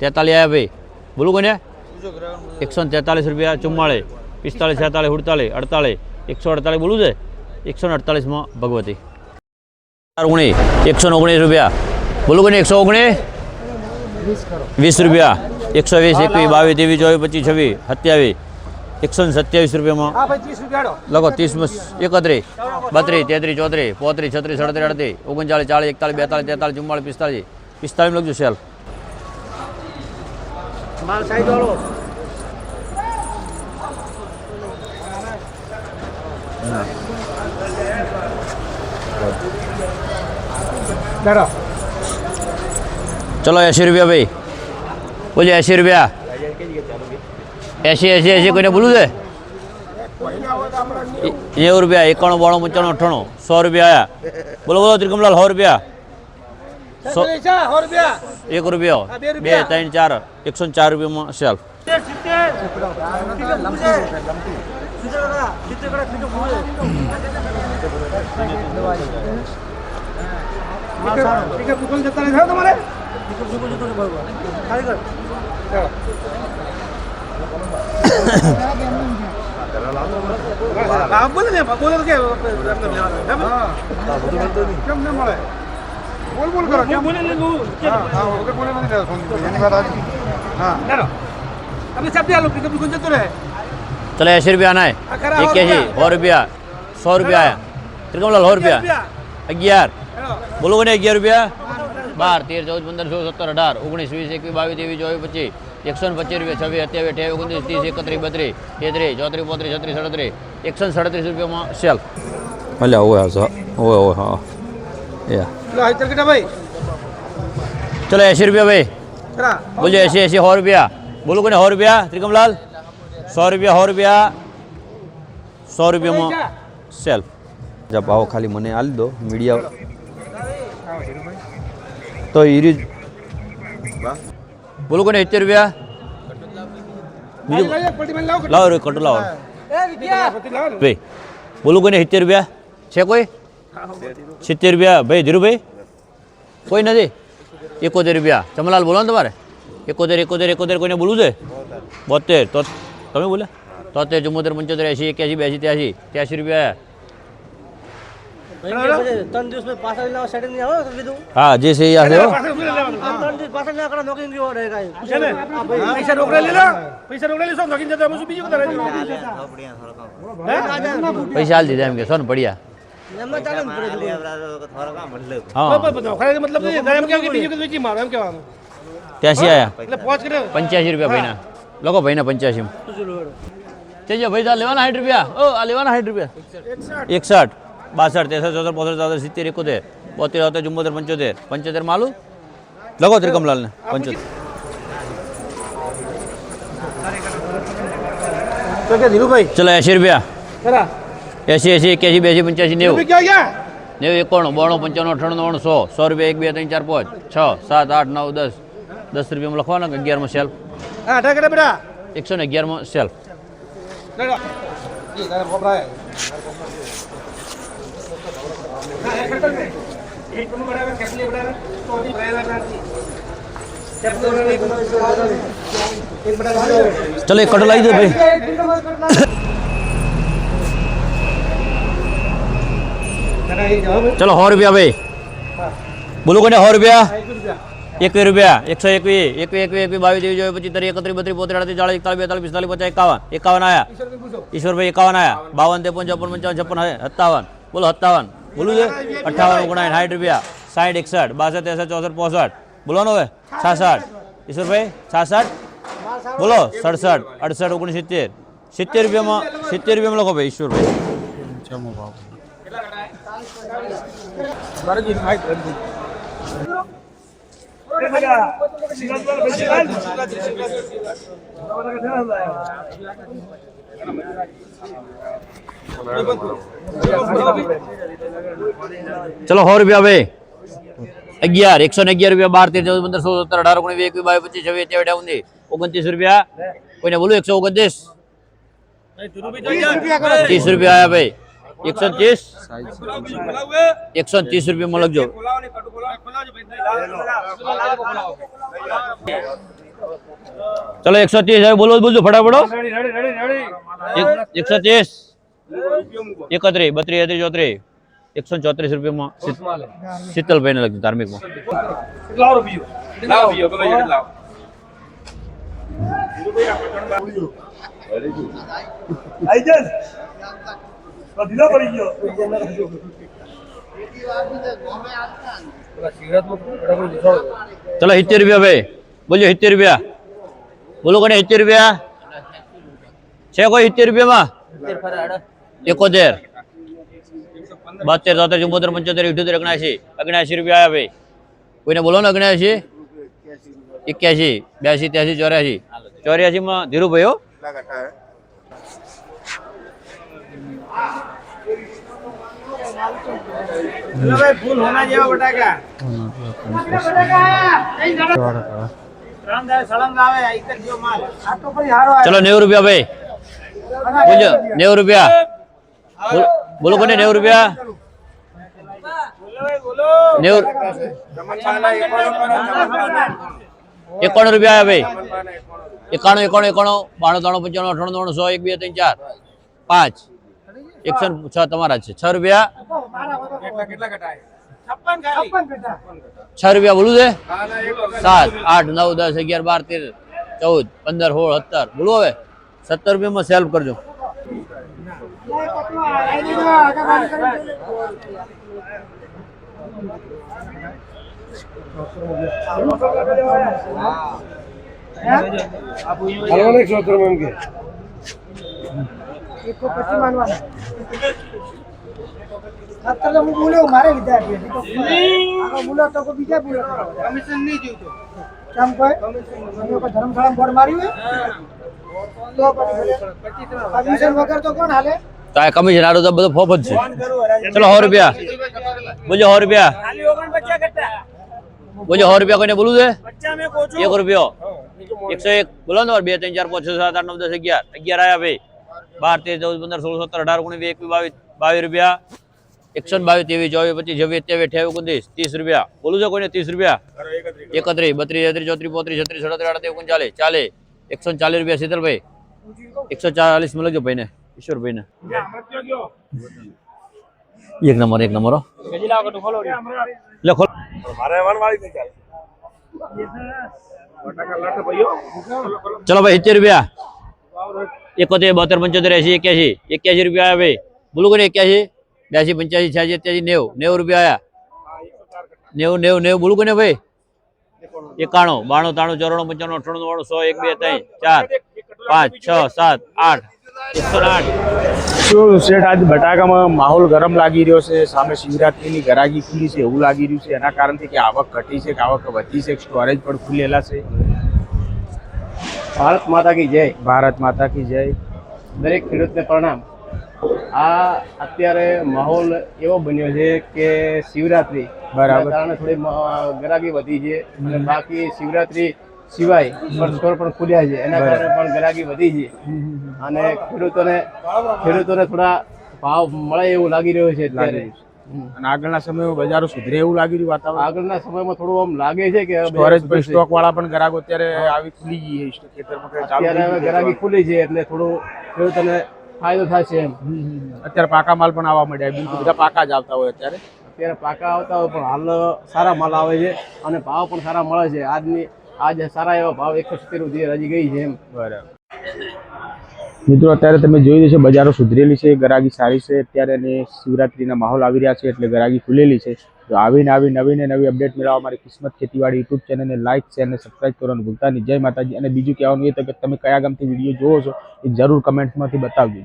43 આવ્યા ભાઈ, બોલું કોઈને 143 રૂપિયા 44, 45, 46, 48, 148 બોલું છે 148માં ભગવતી 119 રૂપિયા, બોલું કોઈને 119, 20 રૂપિયા 120, 21, 22, 23, 24, 25, 26, 127 રૂપિયામાં લખો 30, 31, 32, 33, 34, 35, 36, 37, 38, 39, 40, 41, 43, 44, 45 લખજો સેલ. माल साइड वालो करो ચલો 80 રૂપિયા ભાઈ, બોલીએ 80 રૂપિયા, 80 કોઈને બોલું છે 90 રૂપિયા, 91, 92, 95, 100 રૂપિયા આયા, બોલો બોલો ત્રિકમલાલ 100 રૂપિયા, 1 રૂપિયો 2, 3, 4, 104 રૂપિયામાં સેલ. બોલે ને બોલે કે કેમ ના મળે બોલ બોલ કરો કેમ બોલે લે નું હા ઓકે બોલે નથી દેતો એની વાત આજી હા ચાલો તમે સાહેબ આલો પિકઅપ કોણ જતો રહે चलो 80 रुपया आना है 81 100 रुपया 100 रुपया आया त्रिकमलाल 100 रुपया 11 बोलो कोने 11 रुपया 12 13 14 15 16 17 18 19 20 21 22 23 24 25 125 रुपया 26 27 28 29 30 31 32 33 34 35 36 37 137 રૂપિયામાં સેલ અલ્યા ઓય હા ઓય હા યા લો હાઈ ચલ ભાઈ चलो 80 रुपया भाई કરા बोलिए 80 80 100 रुपया बोलो कोने 100 रुपया त्रिकमलाल 100 रुपया 100 रुपया में सेल जब भाव खाली मने आल दो मीडिया तो ईरी बोलो कोने 70 रुपया પટી માં લાવ लाओ रे कट लाओ એ વિદ્યા પટી લાવ भाई बोलो कोने 70 रुपया छे कोई 70 रुपया भाई धीरू भाई कोई नहीं 71 रुपया चमलाल बोलो ने तुम्हारे 71 कोई बोलू છે 72 तो તમે બોલે 73 74 75 81 82 83 રૂપિયા ત્રણ દિવસ પછી પાછા લાવ સેટિંગ નહીં આવે કીધું હા જે છે એ આશે હો ત્રણ દિવસ પાછા ના કરે નોકરી ગયો રહે કાઈ છે ને પૈસા રોકડે લીધા પૈસા રોકડે લીધો નોકીન જતો અમે શું બીજું કરે પૈસા હાલ દીધા એમ કે સોન પડ્યા એમાં ચાલે ને પડે હા ખરે મતલબ એમ કેવું કે બીજું કે વેચી મારો એમ કહેવાનું 83 આયા એટલે પહોંચ કરે 85 રૂપિયા ભાઈના લોકો ભાઈના 85 ચેજો ભાઈ તા લેવાના 60 રૂપિયા ઓ આ લેવાના 60 રૂપિયા 61 62 63 64 65 70 71 72 73 74 75 માલું લગો ત્રિકમલાલ ને 75 તો કે ધીરુભાઈ ચલો 80 રૂપિયા કરા 80 81 82 85 90 ક્યાં ગયા 91 92 95 98 99 100 100 રૂપિયા 1 2 3 4 5 6 7 8 9 10 10 રૂપિયામાં લખવાના 11 માં સેલ હા ઠા કરે બેટા 111 માં સેલ લડો ઈ તારે ખબરાય એક કોણ બરાબર કેટલી બરાબર તો ઈ બરાબર નથી એક બરાબર ચલો એક કટો લાવી દે ભાઈ चलो 100 रुपया भाई बोलो कोने 100 रुपया 21 रुपया 121 21 22 23 24 25 31 32 33 34 40 41 45 51 आया ईश्वर भाई 51 आया 52 53 54 55 है 57 बोलो 57 बोलू છે 58 59 60 रुपया 60 61 62 63 64 65 बोलो ना 66 ईश्वर भाई 66 बोलो 67 68 69 70 रुपया में 70 रुपया में लखो भाई ईश्वर भाई બારજી હાઈ કરજી એ બેટા સિંગલ બેસી લાલ चलो 100 रुपया भाई 11 111 रुपया 12 13 14 15 16 17 18 19 20 21 22 26 29 रुपया कोई बोलो 129 30 रुपया आया भाई 130 130 रुपया में लग जाओ चलो 130 है बोलो बोलो फटाफट 130 31 32 34 134 रुपया में शीतल भाई ने लग धार्मिक में લાવો બીજો લાવો બીજો પેલો એક લાવો આઈ જન તો ઢીલો પડી ગયો चलो 70 रुपया भाई बोलिए 70 रुपया बोलो कोने 70 रुपया छे कोई 70 रुपया में 71 72 73 74 75 78 79 रुपया आया भाई कोई ने बोलो ना 79 81 82 83 84 84 में धीरू भाई हो લો ભાઈ ફૂલ હોના જેવા બટાકા સળંગ આવે આ એક જ જો માલ આ તો પછી હારો चलो 90 रुपया भाई बोलो 90 रुपया बोलो कोने 90 रुपया 91 रुपया आया भाई 91 91 91 92 93 95 100 1 2 3 4 5 106 તમારા છે 6 રૂપિયા કેટલા કટાય 56 ખાલી 6 રૂપિયા બોલું છે 7 8 9 10 11 12 13 14 15 16 17 બોલો હવે 70 રૂપિયામાં સેલ્ફ કરજો. મારે લીધા તો બીજા બોલો કમિશન નહીં જોઈતો કેમ કોઈ ધર્મશાળા બોર્ડ માર્યું તો કમિશન વગર તો કોણ હાલે? તો આ કમિશન આડું તો બધું ફોફ જ છે. ચલો 100 રૂપિયા બોલો. 100 રૂપિયા બોલો. 100 રૂપિયા કોઈને બોલવું છે? 1 રૂપિયો. 101 બોલો ને. 2 3 4 5 6 7 8 9 10 11 11 આયા ભાઈ. 12 13 14 15 16 17 18 19 20 22 રૂપિયા. 122 23 24 25 26 27 28 29 30 રૂપિયા બોલું છે કોઈને? 30 રૂપિયા. 31 32 33 34 35 36 37 38 39 40 140 રૂપિયા. શીતલભાઈ 140 માં લખજો ભાઈને, ઈશ્વરભાઈને. એક નંબર હો. લખો. ચલો ભાઈ 70 રૂપિયા. 71 72 75 80 81 રૂપિયા આયા ભાઈ. બોલું કોને? 81 82 85 86 87 90 રૂપિયા આયા. 90 બોલું કોને ભાઈ? 91 92 93 94 95 98 100 1 2 3 4 5 6 7 8 108. શું શેઠ, આજ બટાકામાં માહોલ ગરમ લાગી રહ્યો છે, સામે શિવરાત્રીની ગરાગી ખુલી છે એવું લાગી રહ્યું છે. એના કારણથી કે આવક ઘટી છે કે આવક વધી છે, સ્ટોરેજ પણ ખુલેલા છે. ભારત માતા કી જય. ભારત માતા કી જય. દરેક ખેડૂતને પ્રણામ. આ અત્યારે માહોલ એવો બન્યો છે કે શિવરાત્રી બરાબર. કારણે થોડી ગરાગી વધી છે અને બાકી શિવરાત્રી સિવાય પણ સ્ટોર પણ ખુલ્યા છે, એના કારણે પણ ગરાગી વધી છે અને ખેડૂતોને થોડા ભાવ મળે એવું લાગી રહ્યું છે અત્યારે. અને આગળના સમયમાં બજારો સુધરે એવું લાગી રહ્યું વાતાવરણ. આગળના સમયમાં થોડું આમ લાગે છે કે સ્ટોરેજ પર સ્ટોક વાળા પણ ગ્રાહકો અત્યારે આવી ખુલી ગઈ છે ખેતરમાં ચાલુ અત્યારે હવે ગરાગી ખુલી છે એટલે થોડું ખેડૂતોને ફાયદો થશે એમ. અત્યારે પાકા માલ પણ આવવા માંડ્યા. બિલકુલ બધા પાકા જ આવતા હોય અત્યારે. અત્યારે પાકા આવતા હોય પણ હાલ સારા માલ આવે છે અને ભાવ પણ સારા મળે છે. આજે સારા એવા ભાવ 170 સુધી હજી ગઈ છે એમ. બરાબર. મિત્રો અત્યારે તમે જોઈ છે બજારો સુધરેલી છે, ગરાગી સારી છે અત્યારે, અને શિવરાત્રીના માહોલ આવી રહ્યા છે એટલે ગરાગી ખુલેલી છે. તો આવીને નવી અપડેટ મેળવવા અમારી કિસ્મત ખેતીવાડી યુટ્યુબ ચેનલને લાઇક શેર અને સબસ્ક્રાઇબ કરવાનું ભૂલતા નહીં. જય માતાજી. અને બીજું કહેવાનું એ તો કે તમે કયા ગામથી વિડીયો જોવો છો એ જરૂર કમેન્ટ્સમાંથી બતાવજો.